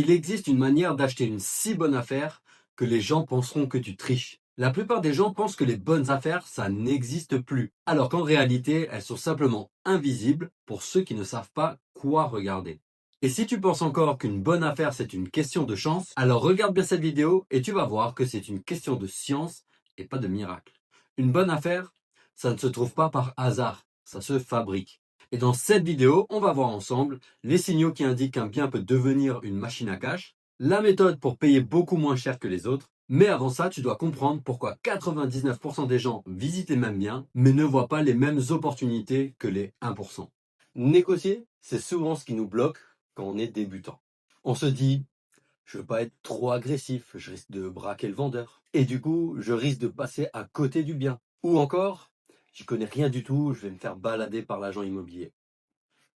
Il existe une manière d'acheter une si bonne affaire que les gens penseront que tu triches. La plupart des gens pensent que les bonnes affaires, ça n'existe plus, alors qu'en réalité, elles sont simplement invisibles pour ceux qui ne savent pas quoi regarder. Et si tu penses encore qu'une bonne affaire, c'est une question de chance, alors regarde bien cette vidéo et tu vas voir que c'est une question de science et pas de miracle. Une bonne affaire, ça ne se trouve pas par hasard, ça se fabrique. Et dans cette vidéo, on va voir ensemble les signaux qui indiquent qu'un bien peut devenir une machine à cash, la méthode pour payer beaucoup moins cher que les autres, mais avant ça, tu dois comprendre pourquoi 99% des gens visitent les mêmes biens, mais ne voient pas les mêmes opportunités que les 1%. Négocier, c'est souvent ce qui nous bloque quand on est débutant. On se dit, je veux pas être trop agressif, je risque de braquer le vendeur. Et du coup, je risque de passer à côté du bien. Ou encore, j'y connais rien du tout, je vais me faire balader par l'agent immobilier.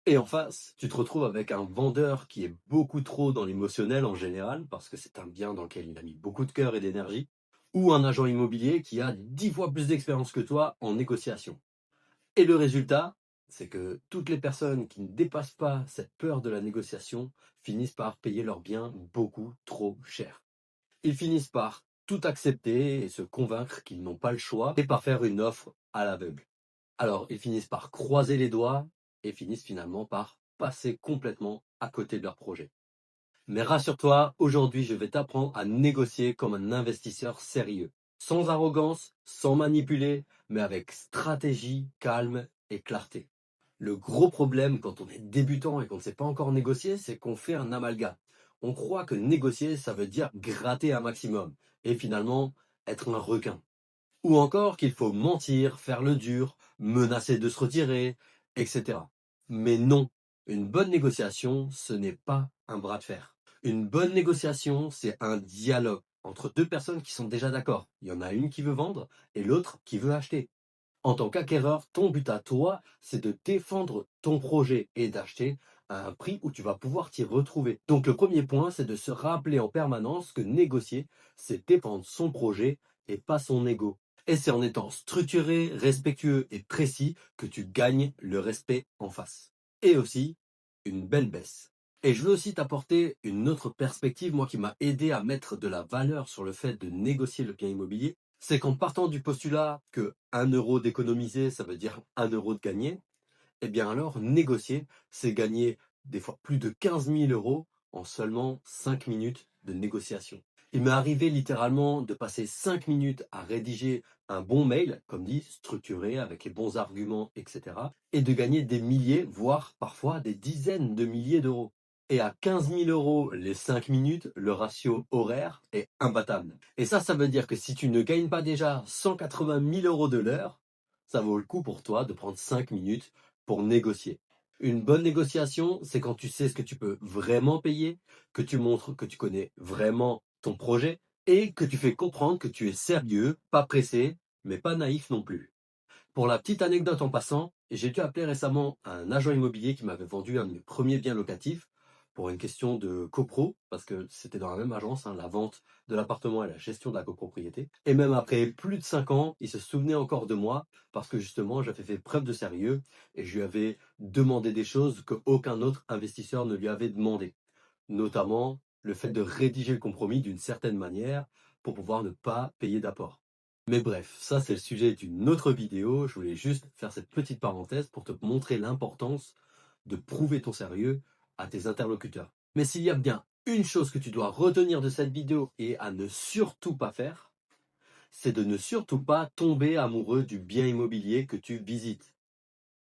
Et en face, tu te retrouves avec un vendeur qui est beaucoup trop dans l'émotionnel en général, parce que c'est un bien dans lequel il a mis beaucoup de cœur et d'énergie, ou un agent immobilier qui a 10 fois plus d'expérience que toi en négociation. Et le résultat, c'est que toutes les personnes qui ne dépassent pas cette peur de la négociation finissent par payer leurs biens beaucoup trop cher. Ils finissent par tout accepter et se convaincre qu'ils n'ont pas le choix et par faire une offre à l'aveugle. Alors, ils finissent par croiser les doigts et finissent finalement par passer complètement à côté de leur projet. Mais rassure-toi, aujourd'hui, je vais t'apprendre à négocier comme un investisseur sérieux. Sans arrogance, sans manipuler, mais avec stratégie, calme et clarté. Le gros problème quand on est débutant et qu'on ne sait pas encore négocier, c'est qu'on fait un amalgame. On croit que négocier, ça veut dire gratter un maximum et finalement être un requin. Ou encore qu'il faut mentir, faire le dur, menacer de se retirer, etc. Mais non, une bonne négociation, ce n'est pas un bras de fer. Une bonne négociation, c'est un dialogue entre deux personnes qui sont déjà d'accord. Il y en a une qui veut vendre et l'autre qui veut acheter. En tant qu'acquéreur, ton but à toi, c'est de défendre ton projet et d'acheter à un prix où tu vas pouvoir t'y retrouver. Donc le premier point, c'est de se rappeler en permanence que négocier, c'est défendre son projet et pas son ego. Et c'est en étant structuré, respectueux et précis que tu gagnes le respect en face. Et aussi, une belle baisse. Et je veux aussi t'apporter une autre perspective, moi qui m'a aidé à mettre de la valeur sur le fait de négocier le bien immobilier. C'est qu'en partant du postulat que 1 € d'économiser, ça veut dire 1 € de gagner, eh bien alors négocier, c'est gagner des fois plus de 15 000 € en seulement 5 minutes de négociation. Il m'est arrivé littéralement de passer 5 minutes à rédiger un bon mail, comme dit, structuré, avec les bons arguments, etc. Et de gagner des milliers, voire parfois des dizaines de milliers d'euros. Et à 15 000 € les 5 minutes, le ratio horaire est imbattable. Et ça veut dire que si tu ne gagnes pas déjà 180 000 € de l'heure, ça vaut le coup pour toi de prendre 5 minutes pour négocier. Une bonne négociation, c'est quand tu sais ce que tu peux vraiment payer, que tu montres que tu connais vraiment ton projet et que tu fais comprendre que tu es sérieux, pas pressé, mais pas naïf non plus. Pour la petite anecdote en passant, j'ai dû appeler récemment un agent immobilier qui m'avait vendu un de mes premiers biens locatifs pour une question de copro, parce que c'était dans la même agence, la vente de l'appartement et la gestion de la copropriété. Et même après plus de 5 ans, il se souvenait encore de moi, parce que justement, j'avais fait preuve de sérieux et je lui avais demandé des choses qu'aucun autre investisseur ne lui avait demandé. Notamment le fait de rédiger le compromis d'une certaine manière pour pouvoir ne pas payer d'apport. Mais bref, ça c'est le sujet d'une autre vidéo. Je voulais juste faire cette petite parenthèse pour te montrer l'importance de prouver ton sérieux à tes interlocuteurs. Mais s'il y a bien une chose que tu dois retenir de cette vidéo et à ne surtout pas faire, c'est de ne surtout pas tomber amoureux du bien immobilier que tu visites.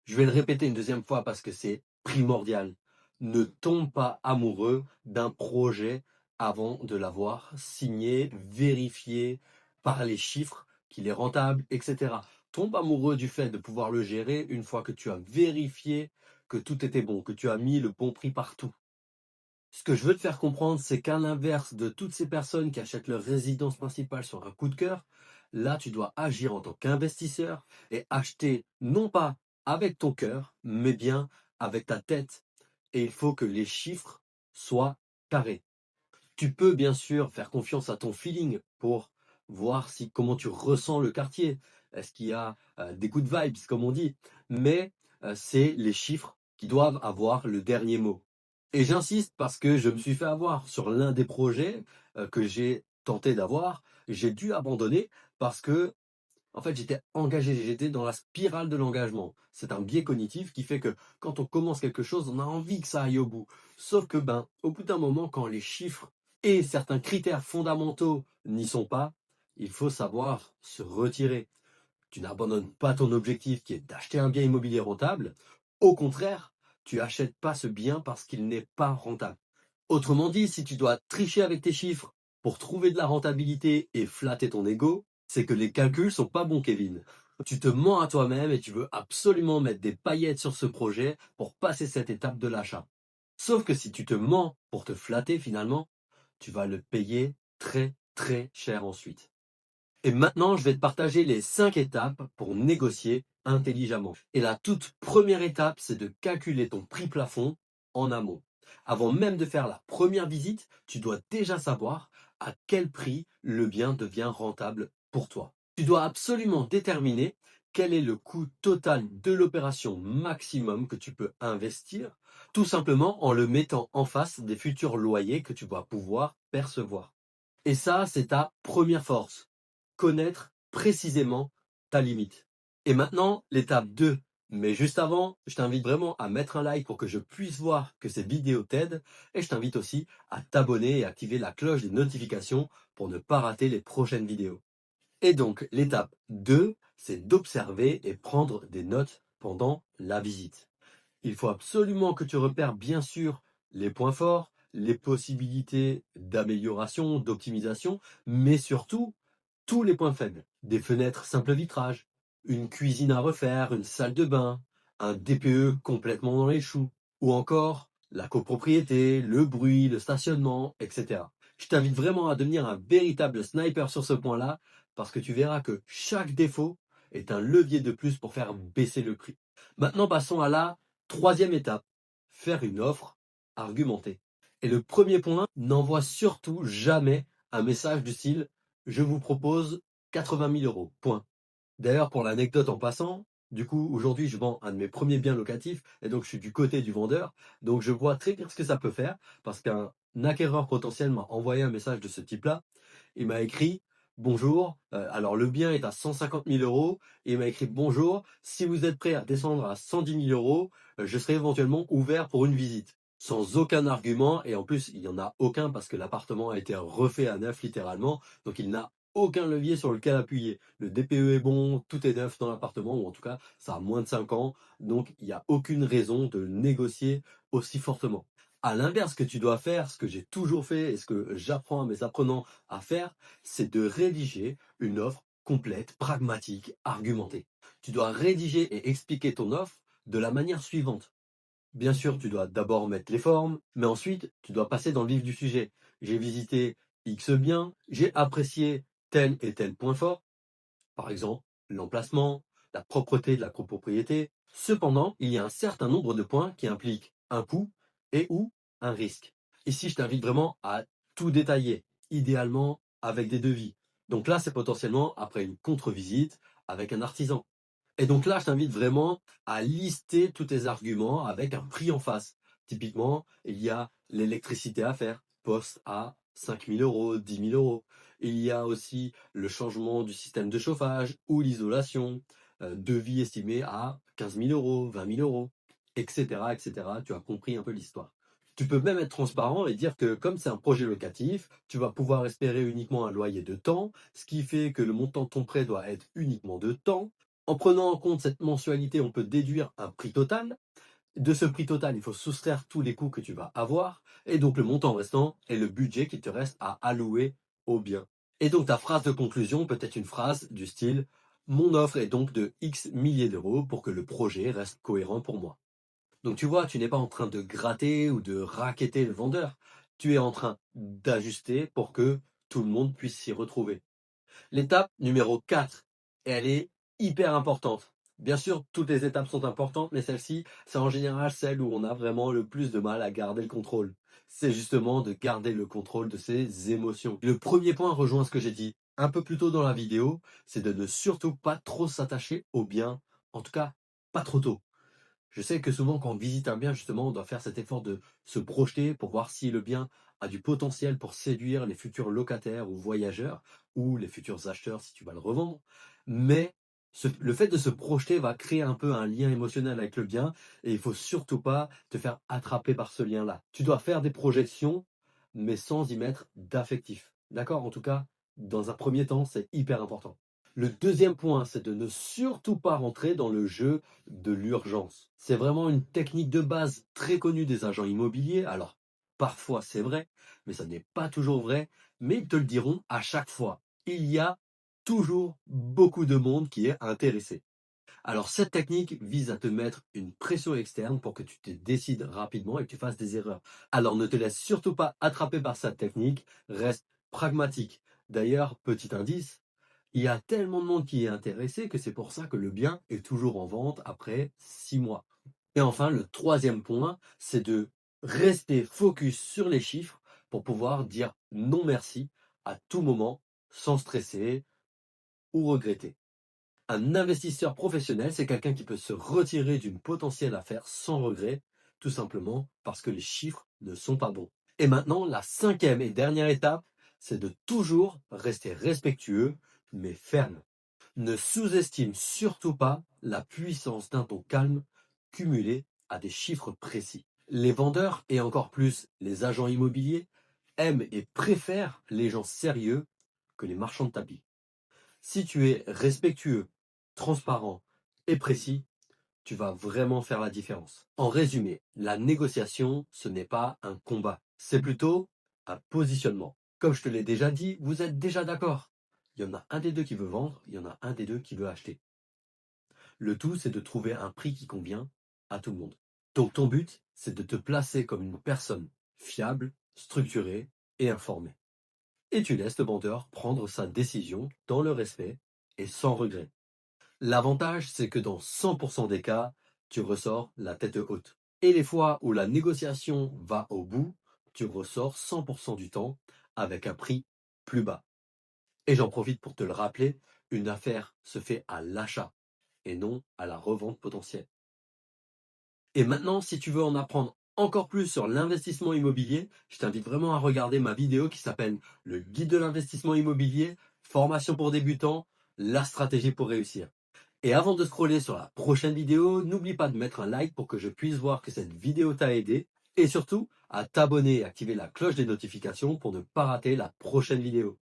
Je vais le répéter une deuxième fois parce que c'est primordial. Ne tombe pas amoureux d'un projet avant de l'avoir signé, vérifié par les chiffres qu'il est rentable, etc. Tombe amoureux du fait de pouvoir le gérer une fois que tu as vérifié que tout était bon, que tu as mis le bon prix partout. Ce que je veux te faire comprendre, c'est qu'à l'inverse de toutes ces personnes qui achètent leur résidence principale sur un coup de cœur, là, tu dois agir en tant qu'investisseur et acheter non pas avec ton cœur, mais bien avec ta tête. Et il faut que les chiffres soient carrés. Tu peux bien sûr faire confiance à ton feeling pour voir comment tu ressens le quartier. Est-ce qu'il y a des good vibes, comme on dit. Mais c'est les chiffres qui doivent avoir le dernier mot. Et j'insiste parce que je me suis fait avoir sur l'un des projets que j'ai tenté d'avoir. J'ai dû abandonner parce que en fait, j'étais engagé, j'étais dans la spirale de l'engagement. C'est un biais cognitif qui fait que quand on commence quelque chose, on a envie que ça aille au bout. Sauf que, au bout d'un moment, quand les chiffres et certains critères fondamentaux n'y sont pas, il faut savoir se retirer. Tu n'abandonnes pas ton objectif qui est d'acheter un bien immobilier rentable. Au contraire, tu achètes pas ce bien parce qu'il n'est pas rentable. Autrement dit, si tu dois tricher avec tes chiffres pour trouver de la rentabilité et flatter ton ego, c'est que les calculs sont pas bons, Kevin. Tu te mens à toi-même et tu veux absolument mettre des paillettes sur ce projet pour passer cette étape de l'achat. Sauf que si tu te mens pour te flatter finalement, tu vas le payer très très cher ensuite. Et maintenant, je vais te partager les 5 étapes pour négocier intelligemment. Et la toute première étape, c'est de calculer ton prix plafond en amont. Avant même de faire la première visite, tu dois déjà savoir à quel prix le bien devient rentable pour toi. Tu dois absolument déterminer quel est le coût total de l'opération maximum que tu peux investir, tout simplement en le mettant en face des futurs loyers que tu vas pouvoir percevoir. Et ça, c'est ta première force. Connaître précisément ta limite. Et maintenant, l'étape 2. Mais juste avant, je t'invite vraiment à mettre un like pour que je puisse voir que ces vidéos t'aident. Et je t'invite aussi à t'abonner et activer la cloche des notifications pour ne pas rater les prochaines vidéos. Et donc, l'étape 2, c'est d'observer et prendre des notes pendant la visite. Il faut absolument que tu repères bien sûr les points forts, les possibilités d'amélioration, d'optimisation, mais surtout tous les points faibles. Des fenêtres simple vitrage, une cuisine à refaire, une salle de bain, un DPE complètement dans les choux, ou encore la copropriété, le bruit, le stationnement, etc. Je t'invite vraiment à devenir un véritable sniper sur ce point-là, parce que tu verras que chaque défaut est un levier de plus pour faire baisser le prix. Maintenant, passons à la troisième étape, faire une offre argumentée. Et le premier point, n'envoie surtout jamais un message du style je vous propose 80 000 euros. Point. D'ailleurs, pour l'anecdote en passant, du coup, aujourd'hui, je vends un de mes premiers biens locatifs et donc je suis du côté du vendeur. Donc, je vois très bien ce que ça peut faire parce qu'un acquéreur potentiel m'a envoyé un message de ce type-là. Il m'a écrit bonjour. Alors, le bien est à 150 000 euros et il m'a écrit bonjour. Si vous êtes prêt à descendre à 110 000 euros, je serai éventuellement ouvert pour une visite. Sans aucun argument et en plus, il n'y en a aucun parce que l'appartement a été refait à neuf littéralement. Donc, il n'a aucun levier sur lequel appuyer. Le DPE est bon, tout est neuf dans l'appartement, ou en tout cas, ça a moins de 5 ans, donc il n'y a aucune raison de négocier aussi fortement. À l'inverse, ce que tu dois faire, ce que j'ai toujours fait et ce que j'apprends à mes apprenants à faire, c'est de rédiger une offre complète, pragmatique, argumentée. Tu dois rédiger et expliquer ton offre de la manière suivante. Bien sûr, tu dois d'abord mettre les formes, mais ensuite, tu dois passer dans le vif du sujet. J'ai visité X biens, j'ai apprécié tel et tel point fort, par exemple l'emplacement, la propreté de la copropriété. Cependant, il y a un certain nombre de points qui impliquent un coût et ou un risque. Ici, je t'invite vraiment à tout détailler, idéalement avec des devis. Donc là, c'est potentiellement après une contre-visite avec un artisan. Et donc là, je t'invite vraiment à lister tous tes arguments avec un prix en face. Typiquement, il y a l'électricité à faire, poste à 5 000 euros, 10 000 euros. Il y a aussi le changement du système de chauffage ou l'isolation, devis estimé à 15 000 euros, 20 000 euros, etc., etc. Tu as compris un peu l'histoire. Tu peux même être transparent et dire que comme c'est un projet locatif, tu vas pouvoir espérer uniquement un loyer de temps, ce qui fait que le montant de ton prêt doit être uniquement de temps. En prenant en compte cette mensualité, on peut déduire un prix total. De ce prix total, il faut soustraire tous les coûts que tu vas avoir. Et donc le montant restant est le budget qu'il te reste à allouer au bien. Et donc ta phrase de conclusion peut être une phrase du style mon offre est donc de X milliers d'euros pour que le projet reste cohérent pour moi. Donc tu vois, tu n'es pas en train de gratter ou de racketter le vendeur. Tu es en train d'ajuster pour que tout le monde puisse s'y retrouver. L'étape numéro 4, et elle est hyper importante. Bien sûr, toutes les étapes sont importantes, mais celle-ci, c'est en général celle où on a vraiment le plus de mal à garder le contrôle. C'est justement de garder le contrôle de ses émotions. Le premier point rejoint ce que j'ai dit un peu plus tôt dans la vidéo, c'est de ne surtout pas trop s'attacher au bien, en tout cas pas trop tôt. Je sais que souvent, quand on visite un bien, justement, on doit faire cet effort de se projeter pour voir si le bien a du potentiel pour séduire les futurs locataires ou voyageurs, ou les futurs acheteurs si tu vas le revendre. Mais le fait de se projeter va créer un peu un lien émotionnel avec le bien, et il faut surtout pas te faire attraper par ce lien-là. Tu dois faire des projections, mais sans y mettre d'affectif. D'accord? En tout cas, dans un premier temps, c'est hyper important. Le deuxième point, c'est de ne surtout pas rentrer dans le jeu de l'urgence. C'est vraiment une technique de base très connue des agents immobiliers. Alors, parfois c'est vrai, mais ça n'est pas toujours vrai. Mais ils te le diront à chaque fois. Il y a toujours beaucoup de monde qui est intéressé. Alors, cette technique vise à te mettre une pression externe pour que tu te décides rapidement et que tu fasses des erreurs. Alors, ne te laisse surtout pas attraper par cette technique. Reste pragmatique. D'ailleurs, petit indice, il y a tellement de monde qui est intéressé que c'est pour ça que le bien est toujours en vente après 6 mois. Et enfin, le troisième point, c'est de rester focus sur les chiffres pour pouvoir dire non merci à tout moment sans stresser ou regretter. Un investisseur professionnel, c'est quelqu'un qui peut se retirer d'une potentielle affaire sans regret, tout simplement parce que les chiffres ne sont pas bons. Et maintenant, la cinquième et dernière étape, c'est de toujours rester respectueux, mais ferme. Ne sous-estime surtout pas la puissance d'un ton calme cumulé à des chiffres précis. Les vendeurs, et encore plus les agents immobiliers, aiment et préfèrent les gens sérieux que les marchands de tapis. Si tu es respectueux, transparent et précis, tu vas vraiment faire la différence. En résumé, la négociation, ce n'est pas un combat, c'est plutôt un positionnement. Comme je te l'ai déjà dit, vous êtes déjà d'accord. Il y en a un des deux qui veut vendre, il y en a un des deux qui veut acheter. Le tout, c'est de trouver un prix qui convient à tout le monde. Donc ton but, c'est de te placer comme une personne fiable, structurée et informée. Et tu laisses le vendeur prendre sa décision dans le respect et sans regret. L'avantage, c'est que dans 100% des cas, tu ressors la tête haute. Et les fois où la négociation va au bout, tu ressors 100% du temps avec un prix plus bas. Et j'en profite pour te le rappeler, une affaire se fait à l'achat et non à la revente potentielle. Et maintenant, si tu veux en apprendre encore plus sur l'investissement immobilier, je t'invite vraiment à regarder ma vidéo qui s'appelle Le guide de l'investissement immobilier, formation pour débutants, la stratégie pour réussir. Et avant de scroller sur la prochaine vidéo, n'oublie pas de mettre un like pour que je puisse voir que cette vidéo t'a aidé. Et surtout, à t'abonner et activer la cloche des notifications pour ne pas rater la prochaine vidéo.